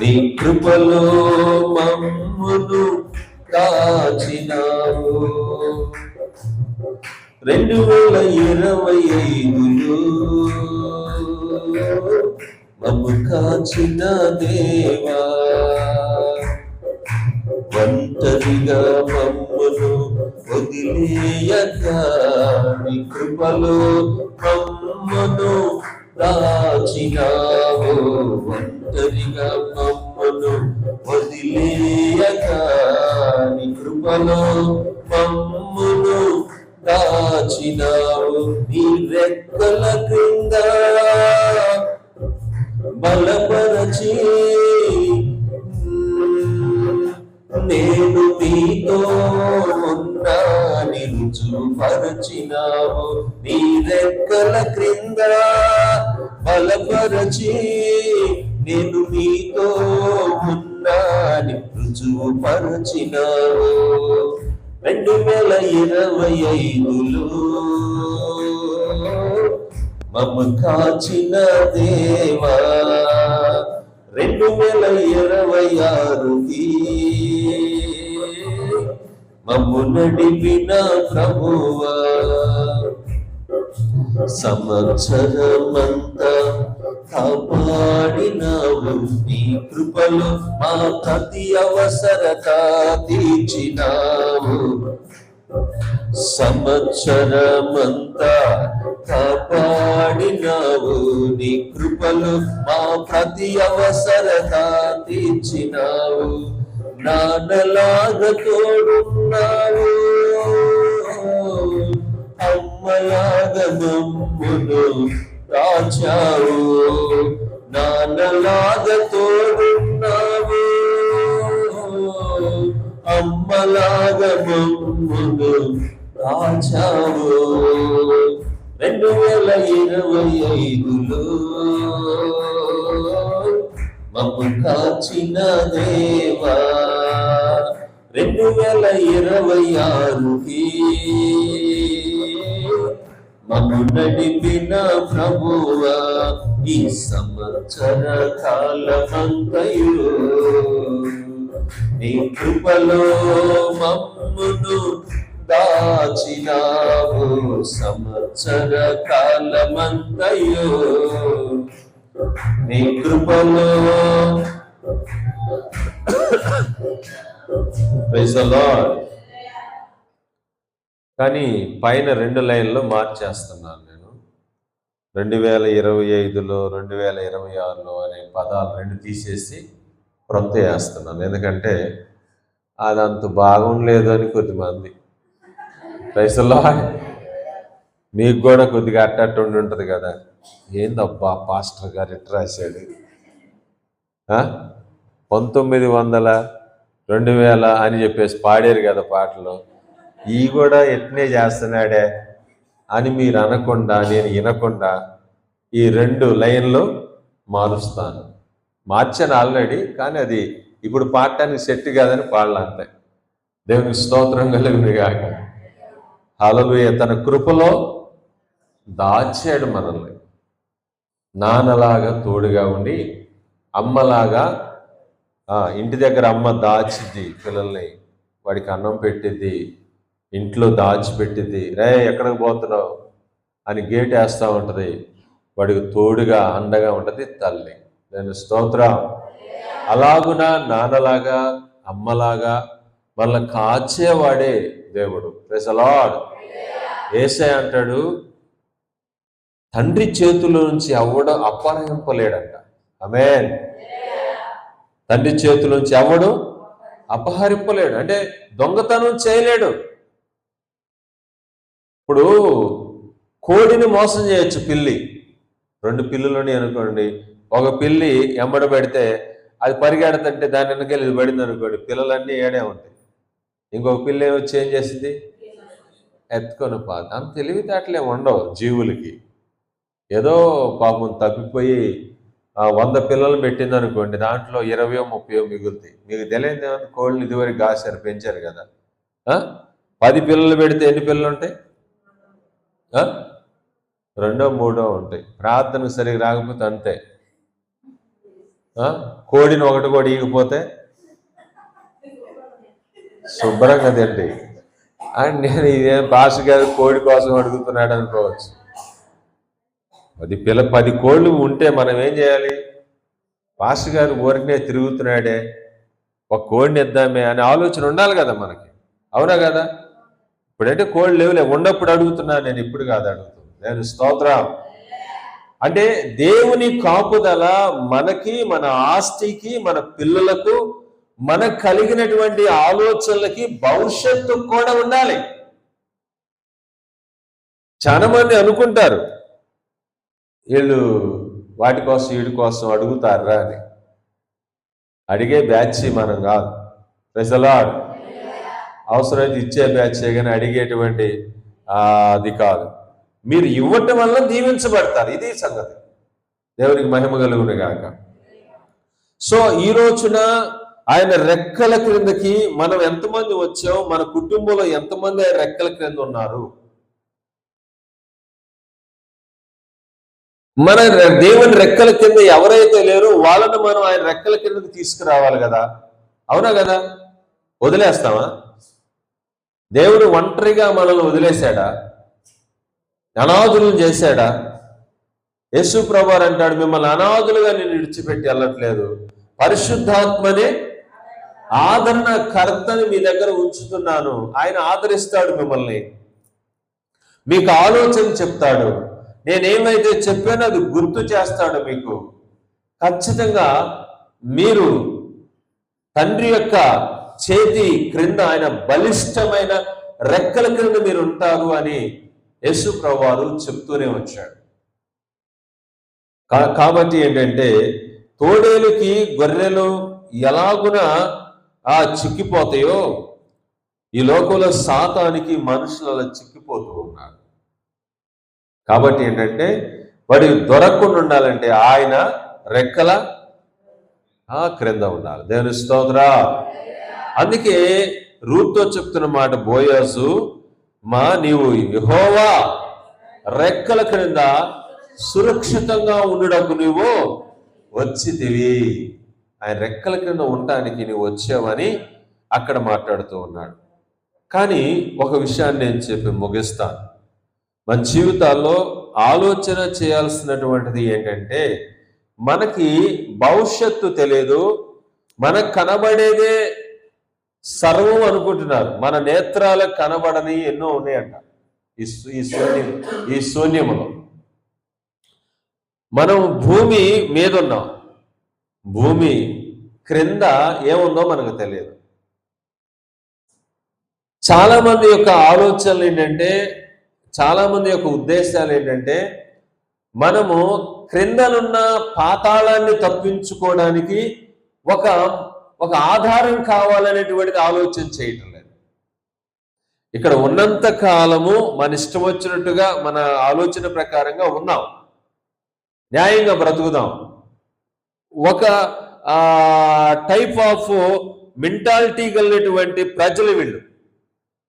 నీ కృపలో మమ్మును దాచినావు. 2025లో మమ్ము కాచిన దేవా, ఒంటరిగా మమ్మును వదిలేయక నీ కృపలో మమ్మను దాచినావు. ఒంటరిగా మమ్మను వదిలేయక నీ కృపలో మమ్మను దాచినావు. నీ రెక్కల క్రింద బలపరచి నేను మీతో ఉన్నాని రుజువుపరచినావు. నీ రెక్కల క్రింద బలపరచి నేను మీతో ఉన్నాని రుజువుపరచినావు. 2025లో మమ్ము కాచిన దేవా, 2026కి మమ్ము నడిపిన ప్రభువా. సంవత్సరమంతా కాపాడినావు. నీ కృపలో మా ప్రతి అవసరత తీర్చినావు. సంవత్సరమంతా కాపాడినావు. నీ కృపలో మా ప్రతి అవసరత తీర్చినావు. నాన్నలాగా తోడున్నావు, అమ్మలాగా మమ్మును దాచావు. నాన్నలాగా తోడున్నావు, అమ్మలాగా మమ్మును దాచావు. 2025లో మమ్ము కాచిన దేవా, 2026కి మమ్ము నడిపిన ప్రభువా. ఈ సంవత్సర కాలమంతయు నీ కృపలో మమ్మును దాచినావు. సంవత్సర కాలమంతయు నీ కృపలో. Praise the Lord. కానీ పైన 2 లైన్లో మార్చేస్తున్నాను నేను. 2025లో 2026లో అనే పదాలు 2 తీసేసి క్రొత్త వేస్తున్నాను. ఎందుకంటే అదంత బాగుండలేదు అని కొద్దిమంది. Praise the Lord. మీకు కూడా కొద్దిగా అట్టట్టు ఉంటుంది కదా, ఏందబ్బా పాస్టర్ గారు ఎట్లా రాశాడు, 1900 2000 అని చెప్పేసి పాడారు కదా పాటలు, ఈ కూడా ఎట్నే చేస్తున్నాడే అని మీరు అనకుండా, నేను వినకుండా ఈ 2 లైన్లు మారుస్తాను. మార్చాను ఆల్రెడీ, కానీ అది ఇప్పుడు పాడటానికి సెట్ కాదని పాడలంతే. దేవునికి స్తోత్రం కలుగును గాక. హల్లెలూయా. తన కృపలో దాచాడు మనల్ని. నాన్నలాగా తోడుగా ఉండి, అమ్మలాగా ఇంటి దగ్గర అమ్మ దాచిద్ది పిల్లల్ని, వాడికి అన్నం పెట్టిద్ది, ఇంట్లో దాచిపెట్టిద్ది. రే ఎక్కడికి పోతున్నావు అని గేట్ వేస్తూ ఉంటుంది. వాడికి తోడుగా అండగా ఉంటుంది తల్లి. నేను స్తోత్రం. అలాగున నాన్నలాగా అమ్మలాగా మనల్ని కాచేవాడే దేవుడు. Praise the lord. యేసయ్య అంటాడు, తండ్రి చేతుల నుంచి ఎవడు అపహరింపలేడంట. ఆమేన్. తండ్రి చేతుల నుంచి ఎవడు అపహరింపలేడు, అంటే దొంగతనం చేయలేడు. ఇప్పుడు కోడిని మోసం చేయొచ్చు పిల్లి. 2 పిల్లులని అనుకోండి, ఒక పిల్లి ఎంబడ పెడితే అది పరిగెడుతుంటే దాని వెనకాల ఇది పడింది అనుకోండి, పిల్లలన్నీ ఏడే ఉంటాయి. ఇంకొక పిల్లి వచ్చి ఏం చేసింది, ఎత్తుకొని పోదు. అంత తెలివితేటలే ఉండవు జీవులకి. ఏదో పాపం తప్పిపోయి 100 పిల్లలు పెట్టింది అనుకోండి, దాంట్లో 20-30 మిగులుతాయి. మీకు తెలియదు ఏమన్నా, కోళ్ళని ఇదివరకు కాశారు, పెంచారు కదా. 10 పిల్లలు పెడితే ఎన్ని పిల్లలు ఉంటాయి? 2-3 ఉంటాయి. ప్రార్థనకు సరిగ్గా రాకపోతే అంతే. కోడిని ఒకటి కూడా ఈగిపోతే శుభ్రంగా తిండి. అండ్ నేను ఇదేం భాష గారు కోడి కోసం అడుగుతున్నాడు అనుకోవచ్చు. 10 కోళ్ళు ఉంటే మనం ఏం చేయాలి? పాస్టర్ గారు ఊరికనే తిరుగుతున్నాడే, ఒక కోడిని ఇద్దామే అనే ఆలోచన ఉండాలి కదా మనకి. అవునా కదా? ఇప్పుడంటే కోళ్ళు లేవులే, ఉన్నప్పుడు అడుగుతున్నాను నేను, ఇప్పుడు కాదు అడుగుతుంది. నేను స్తోత్రం. అంటే దేవుని కాపుదల మనకి, మన ఆస్తికి, మన పిల్లలకు, మనకు కలిగినటువంటి ఆలోచనలకి, భవిష్యత్తు కూడా ఉండాలి. చాలా మంది అనుకుంటారు వీళ్ళు వాటి కోసం వీడి కోసం అడుగుతారా అని. అడిగే బ్యాచ్ మనం కాదు. Praise the Lord. అవసరమైతే ఇచ్చే బ్యాచే కానీ అడిగేటువంటి అది కాదు. మీరు ఇవ్వటం వల్ల దీవించబడతారు. ఇది సంగతి. దేవునికి మహిమ కలుగును గాక. సో ఈ రోజున ఆయన రెక్కల క్రిందకి మనం ఎంతమంది వచ్చాం, మన కుటుంబంలో ఎంతమంది ఆయన రెక్కల క్రింద ఉన్నారు? మన దేవుని రెక్కల కింద ఎవరైతే లేరో వాళ్ళని మనం ఆయన రెక్కల కిందకి తీసుకురావాలి కదా. అవునా కదా? వదిలేస్తామా? దేవుడు ఒంటరిగా మనల్ని వదిలేశాడా? అనాథులను చేశాడా? యేసు ప్రభువారు అంటాడు, మిమ్మల్ని అనాథులుగా నేను విడిచిపెట్టి వెళ్ళట్లేదు, పరిశుద్ధాత్మనే ఆదరణ కర్తని మీ దగ్గర ఉంచుతున్నాను. ఆయన ఆదరిస్తాడు మిమ్మల్ని, మీకు ఆలోచన చెప్తాడు, నేనేమైతే చెప్పానో అది గుర్తు చేస్తాడు మీకు. ఖచ్చితంగా మీరు తండ్రి యొక్క చేతి క్రింద, ఆయన బలిష్టమైన రెక్కల క్రింద మీరు ఉంటారు అని యేసు ప్రభువారు చెప్తూనే వచ్చాడు. కాబట్టి ఏంటంటే, తోడేలుకి గొర్రెలు ఎలాగున చిక్కిపోతాయో ఈ లోకంలో సాతానికి మనుషులు అలా చిక్కిపోతూ ఉన్నారు. కాబట్టి ఏంటంటే, వాడి దొరకకుండా ఉండాలంటే ఆయన రెక్కల క్రింద ఉండాలి. దేవుని స్తోత్ర. అందుకే రూత్తో చెప్తున్న మాట, బోయాజు నీవు యెహోవా రెక్కల క్రింద సురక్షితంగా ఉండుటకు నువ్వు వచ్చితివి. ఆయన రెక్కల క్రింద ఉండటానికి నువ్వు వచ్చావని అక్కడ మాట్లాడుతూ ఉన్నాడు. కానీ ఒక విషయాన్ని నేను చెప్పి ముగిస్తాను. మన జీవితాల్లో ఆలోచన చేయాల్సినటువంటిది ఏంటంటే, మనకి భవిష్యత్తు తెలియదు, మనకు కనబడేదే సర్వం అనుకుంటున్నారు. మన నేత్రాలకు కనబడని ఎన్నో ఉన్నాయంట ఈ శూన్యములో. మనం భూమి మీద ఉన్నాం, భూమి క్రింద ఏముందో మనకు తెలియదు. చాలా మంది యొక్క ఆలోచనలు ఏంటంటే, చాలా మంది యొక్క ఉద్దేశాలు ఏంటంటే, మనము క్రిందనున్న పాతాళాన్ని తప్పించుకోవడానికి ఒక ఆధారం కావాలనేటువంటిది ఆలోచన చేయటం లేదు. ఇక్కడ ఉన్నంత కాలము మన ఇష్టం వచ్చినట్టుగా మన ఆలోచన ప్రకారంగా ఉన్నాం, న్యాయంగా బ్రతుకుదాం. ఒక టైప్ ఆఫ్ మెంటాలిటీ కలిగినటువంటి ప్రజలు వీళ్ళు.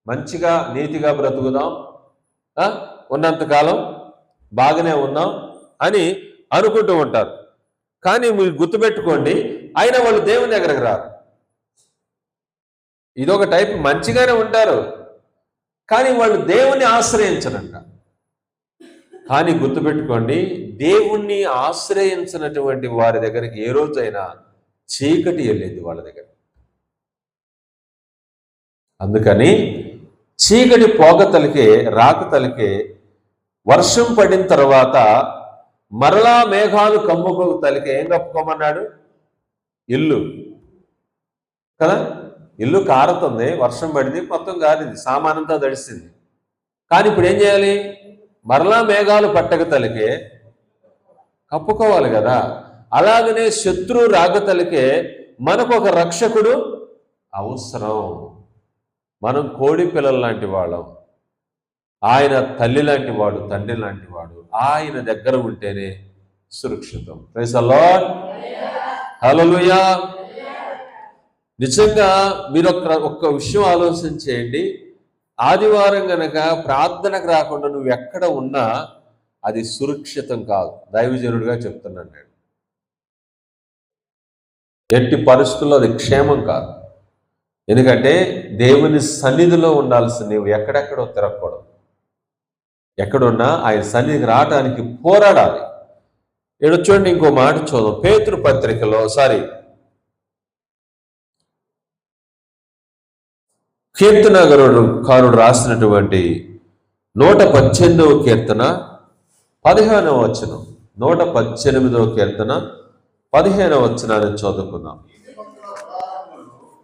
మంచిగా నీతిగా బ్రతుకుదాం, ఉన్నంతకాలం బాగానే ఉన్నాం అని అనుకుంటూ ఉంటారు. కానీ మీరు గుర్తుపెట్టుకోండి, అయినా వాళ్ళు దేవుని దగ్గరకు రారు. ఇదొక టైప్. మంచిగానే ఉంటారు కానీ వాళ్ళు దేవుణ్ణి ఆశ్రయించరంట. కానీ గుర్తుపెట్టుకోండి, దేవుణ్ణి ఆశ్రయించినటువంటి వారి దగ్గరికి ఏ రోజైనా చీకటి వెళ్ళేది వాళ్ళ దగ్గర. అందుకని చీకటి పోగతలకే రాకతలకే వర్షం పడిన తర్వాత మరలా మేఘాలు కమ్ముకోతలకే ఏం కప్పుకోమన్నాడు? ఇల్లు కదా. ఇల్లు కారుతుంది, వర్షం పడింది, మొత్తం కారింది, సామానంతా తడిసింది. కానీ ఇప్పుడు ఏం చేయాలి? మరలా మేఘాలు పట్టకతలకే కప్పుకోవాలి కదా. అలాగనే శత్రు రాగతలకే మనకు ఒక రక్షకుడు అవసరం. మనం కోడి పిల్లల లాంటి వాళ్ళం, ఆయన తల్లి లాంటి వాడు, తండ్రి లాంటి వాడు. ఆయన దగ్గర ఉంటేనే సురక్షితం. Praise the Lord. హల్లెలూయా. నిజంగా మీరు ఒక్క విషయం ఆలోచన చేయండి. ఆదివారం గనక ప్రార్థనకు రాకుండా నువ్వు ఎక్కడ ఉన్నా అది సురక్షితం కాదు. దైవజనుడిగా చెప్తున్నాను నేను. ఎట్టి పరిస్థితుల్లో అది క్షేమం కాదు. ఎందుకంటే దేవుని సన్నిధిలో ఉండాల్సి నీవు ఎక్కడెక్కడో తిరగకూడదు. ఎక్కడున్నా ఆయన సన్నిధికి రావడానికి పోరాడాలి. ఇక్కడ చూడండి, ఇంకో మాట చూద్దాం. పేతురు పత్రికలో కీర్తనకారుడు రాసినటువంటి 118వ కీర్తన 15వ వచనం. 118వ కీర్తన 15వ వచనాన్ని చదువుకుందాం.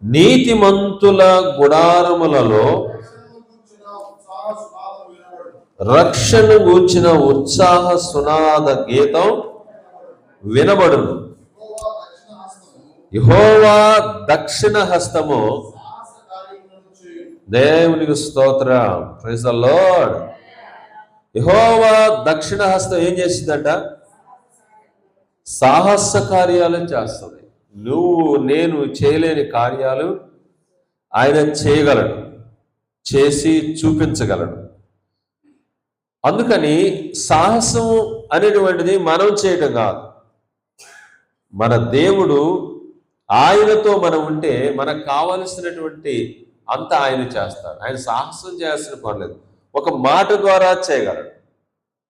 నీతిమంతుల గుడారములలో రక్షణ గూర్చిన ఉత్సాహ సునాద గీతం వినబడును. యెహోవా దక్షిణ హస్తము. దేవునికి స్తోత్రం. Praise the lord. యెహోవా దక్షిణ హస్తం ఏం చేసిందంట? సాహస కార్యాలు చేస్తుంది. నువ్వు నేను చేయలేని కార్యాలు ఆయన చేయగలడు, చేసి చూపించగలడు. అందుకని సాహసం అనేటువంటిది మనం చేయడం కాదు. మన దేవుడు, ఆయనతో మనం ఉంటే మనకు కావలసినటువంటి అంతా ఆయన చేస్తాడు. ఆయన సాహసం చేయాల్సిన పర్లేదు. ఒక మాట ద్వారా చేయగలడు.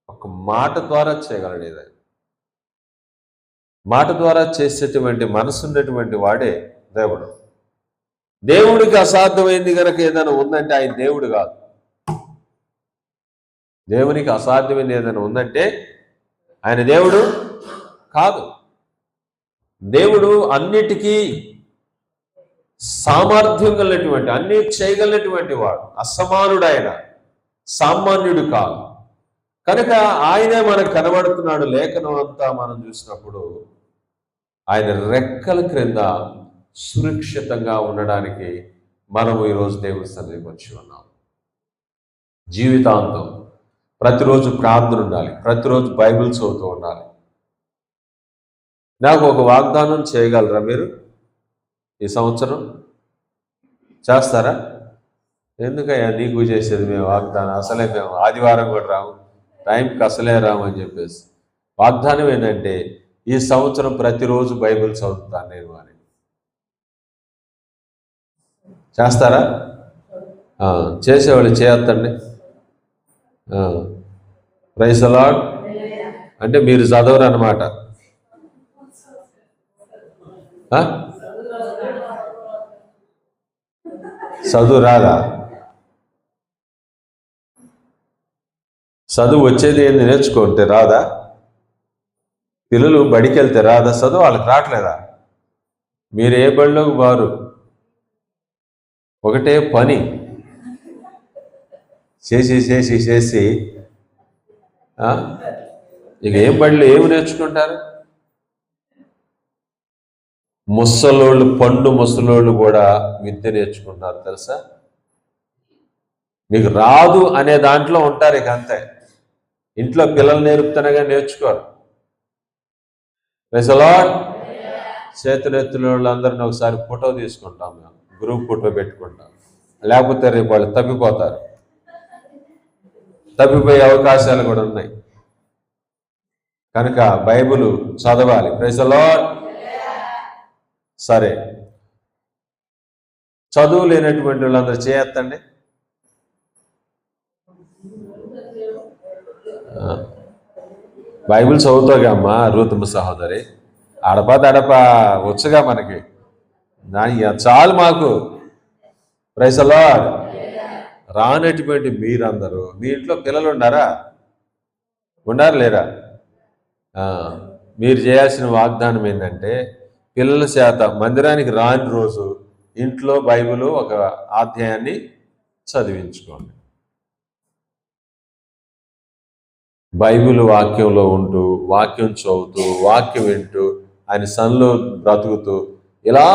ఒక మాట ద్వారా చేయగలడు. ఏదైనా మాట ద్వారా చేసేటువంటి మనసు ఉన్నటువంటి వాడే దేవుడు. దేవుడికి అసాధ్యమైంది కనుక ఏదైనా ఉందంటే ఆయన దేవుడు కాదు. దేవునికి అసాధ్యమైనది ఏదైనా ఉందంటే ఆయన దేవుడు కాదు. దేవుడు అన్నిటికీ సామర్థ్యం కలిగినటువంటి, అన్ని చేయగలిగినటువంటి వాడు. అసమానుడు ఆయన, సామాన్యుడు కాదు. కనుక ఆయనే మనకు కనబడుతున్నాడు. లేఖనం అంతా మనం చూసినప్పుడు ఆయన రెక్కల క్రింద సురక్షితంగా ఉండడానికి మనము ఈరోజు దేవుని సన్నిధికి వచ్చి ఉన్నాం. జీవితాంతం ప్రతిరోజు ప్రార్థన ఉండాలి, ప్రతిరోజు బైబిల్ చదువుతూ ఉండాలి. నాకు ఒక వాగ్దానం చేయగలరా మీరు? ఈ సంవత్సరం చేస్తారా? ఎందుకయ్యా నీకు చేసేది మేము వాగ్దానం? అసలే మేము ఆదివారం కూడా రాము, టైంకి అసలే రాము అని చెప్పేసి. వాగ్దానం ఏంటంటే ఈ సంవత్సరం ప్రతిరోజు బైబిల్ చదువుతాను నేను అని. చేస్తారా? చేసేవాళ్ళు చేయొద్దండి. Praise the Lord. అంటే మీరు చదవరు అన్నమాట. చదువు రాదా? చదువు వచ్చేది ఏంది? నేర్చుకుంటే రాదా? పిల్లలు బడికి వెళ్తే రాదా చదువు? వాళ్ళకి రావట్లేదా? మీరు ఏ బడిలోకి వారు ఒకటే పని చేసి చేసి చేసి ఇక ఏం బడిలో ఏమి నేర్చుకుంటారు? ముసలోళ్ళు, పండు ముసలోళ్ళు కూడా విద్య నేర్చుకుంటారు తెలుసా? మీకు రాదు అనే దాంట్లో ఉంటారు. ఇక అంతే. ఇంట్లో పిల్లలు నేర్పుతానగా నేర్చుకోరు. Praise the Lord. చేతులెత్తిన వాళ్ళందరినీ ఒకసారి ఫోటో తీసుకుంటాం, మేము గ్రూప్ ఫోటో పెట్టుకుంటాం. లేకపోతే రేపు వాళ్ళు తప్పిపోతారు. తప్పిపోయే అవకాశాలు కూడా ఉన్నాయి. కనుక బైబిల్ చదవాలి. Praise the Lord. సరే, చదువు లేనటువంటి వాళ్ళందరూ చేయొద్దండి. బైబిల్ చదువుతాగా అమ్మా రూతమ్మ సహోదరి, అడపా దడపా వచ్చుగా మనకి, చాలు మాకు. Praise the Lord. రానటువంటి మీరందరూ, మీ ఇంట్లో పిల్లలు ఉండారా? ఉండారు లేరా? మీరు చేయాల్సిన వాగ్దానం ఏంటంటే పిల్లల చేత మందిరానికి రాని రోజు ఇంట్లో బైబిల్ ఒక అధ్యాయాన్ని చదివించుకోండి. బైబిల్ వాక్యంలో ఉంటూ, వాక్యం చదువుతూ, వాక్యం వింటూ, ఆయన సన్నిలో బ్రతుకుతూ ఇలా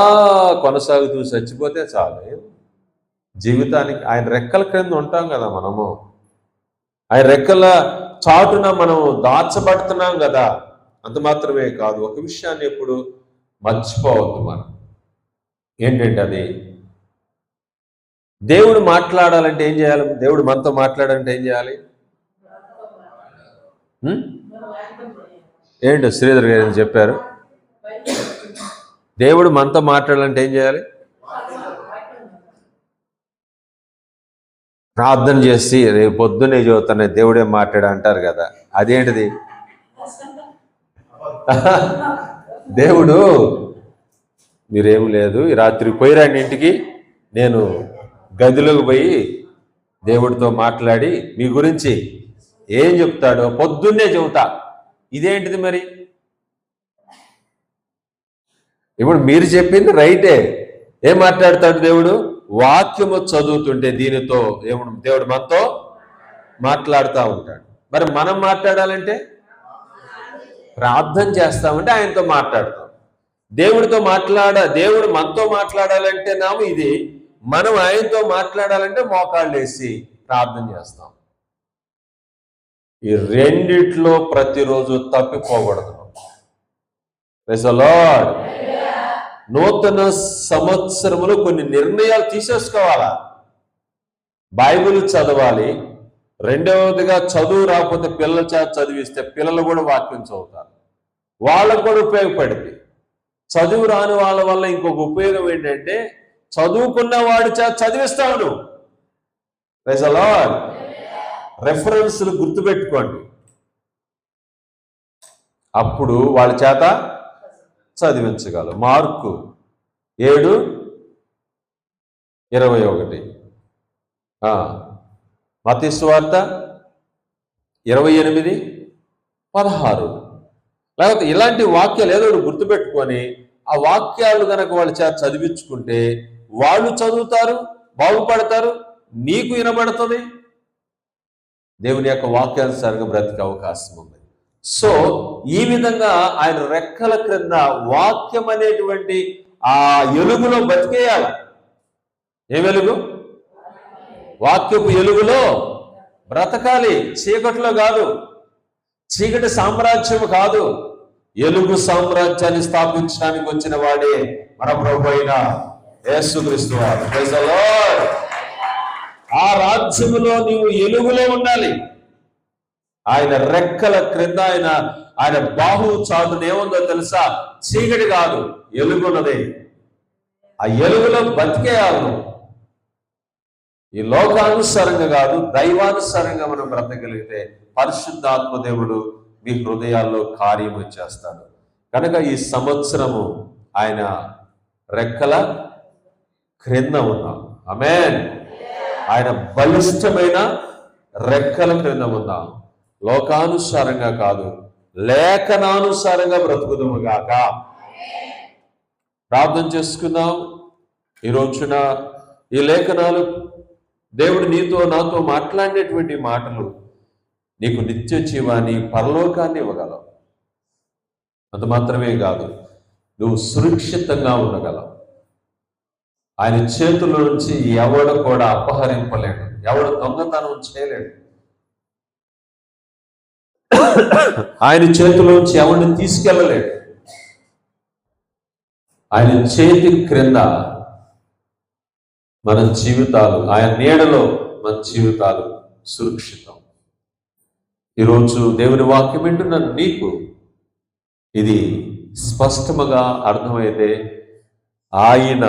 కొనసాగుతూ చచ్చిపోతే చాలు. జీవితానికి ఆయన రెక్కల క్రింద ఉంటాం కదా మనము. ఆయన రెక్కల చాటున మనం దాచబడుతున్నాం కదా. అంత మాత్రమే కాదు, ఒక విషయాన్ని ఎప్పుడు మర్చిపోవద్దు మనం. ఏంటంటే అది దేవుడు మాట్లాడాలంటే ఏం చేయాలి? దేవుడు మనతో మాట్లాడాలంటే ఏం చేయాలి? ఏంటో శ్రీధర్ గారు చెప్పారు. దేవుడు మనతో మాట్లాడాలంటే ఏం చేయాలి? ప్రార్థన చేసి రేపు పొద్దున్నే చదువుతానే దేవుడే మాట్లాడా అంటారు కదా. అదేంటిది? దేవుడు మీరేం లేదు, ఈ రాత్రి పోయిరాండి ఇంటికి, నేను గదిలోకి పోయి దేవుడితో మాట్లాడి మీ గురించి ఏం చెప్తాడో పొద్దున్నే చెబుతా. ఇదేంటిది మరి? ఇప్పుడు మీరు చెప్పింది రైటే. ఏం మాట్లాడతాడు దేవుడు? వాక్యము చదువుతుంటే దీనితో దేవుడు మనతో మాట్లాడుతూ ఉంటాడు. మరి మనం మాట్లాడాలంటే ప్రార్థన చేస్తామంటే ఆయనతో మాట్లాడతాం. దేవుడు మనతో మాట్లాడాలంటే ఇది, మనం ఆయనతో మాట్లాడాలంటే మోకాళ్ళు వేసి ప్రార్థన చేస్తాం. ఈ రెండిట్లో ప్రతిరోజు తప్పిపోకూడదు. Praise the lord. నూతన సంవత్సరములో కొన్ని నిర్ణయాలు తీసేసుకోవాలా. బైబిల్ చదవాలి. రెండవదిగా చదువు రాకపోతే పిల్లల చేత చదివిస్తే పిల్లలు కూడా వాక్యం చదువుతారు, వాళ్ళకు కూడా ఉపయోగపడింది. చదువు రాని వాళ్ళ వల్ల ఇంకొక ఉపయోగం ఏంటంటే చదువుకున్న వాడి చేత చదివిస్తాడు. Praise the Lord. రెఫరెన్స్లు గుర్తుపెట్టుకోండి, అప్పుడు వాళ్ళ చేత చదివించగలరు. మార్కు 7:21, మత్తయి సువార్త 28:16. లేకపోతే ఇలాంటి వాక్యాలు ఏదో ఒకటి గుర్తుపెట్టుకొని ఆ వాక్యాలు కనుక వాళ్ళ చేత చదివించుకుంటే వాళ్ళు చదువుతారు, బాగుపడతారు, నీకు వినబడుతుంది, దేవుని యొక్క వాక్యానుసారంగా బ్రతికే అవకాశం ఉంది. సో ఈ విధంగా ఆయన రెక్కల క్రింద వాక్యం అనేటువంటి ఆ ఎలుగులో బతికేయాలి. ఏ వెలుగు? వాక్యపు ఎలుగులో బ్రతకాలి. చీకటిలో కాదు, చీకటి సామ్రాజ్యం కాదు, ఎలుగు సామ్రాజ్యాన్ని స్థాపించడానికి వచ్చిన వాడే మన ప్రభు అయిన యేసుక్రీస్తు వారు. Praise the Lord. ఆ రాజ్యములో నీవు ఎలుగులో ఉండాలి. ఆయన రెక్కల క్రింద ఆయన బాహు చాటున ఏముందో తెలుసా? చీకటి కాదు, ఎలుగున్నది. ఆ ఎలుగులో బతికేయాలను. ఈ లోకానుసారంగా కాదు, దైవానుసారంగా మనం బ్రతకగలిగితే పరిశుద్ధాత్మ దేవుడు మీ హృదయాల్లో కార్యము చేస్తాడు. కనుక ఈ సంవత్సరము ఆయన రెక్కల క్రింద ఉన్నాం. ఆమేన్. ఆయన బలిష్టమైన రెక్కల క్రింద ఉన్నాం. లోకానుసారంగా కాదు, లేఖనానుసారంగా బ్రతుకుదుము గాక. ప్రార్థన చేసుకుందాం. ఈ రోజున ఈ లేఖనాలు దేవుడు నీతో నాతో మాట్లాడినటువంటి మాటలు నీకు నిత్య జీవాన్ని, పరలోకాన్ని ఇవ్వగలవు. అంత మాత్రమే కాదు, నువ్వు సురక్షితంగా ఉండగలవు. ఆయన చేతుల నుంచి ఎవడు కూడా అపహరింపలేడు, ఎవడు దొంగతనం చేయలేడు. ఆయన చేతిలోంచి ఎవరిని తీసుకెళ్ళలేడు. ఆయన చేతి క్రింద మన జీవితాలు, ఆయన నీడలో మన జీవితాలు సురక్షితం. ఈరోజు దేవుని వాక్యం వింటున్న నీకు ఇది స్పష్టముగా అర్థమైతే ఆయన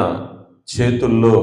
చేతుల్లో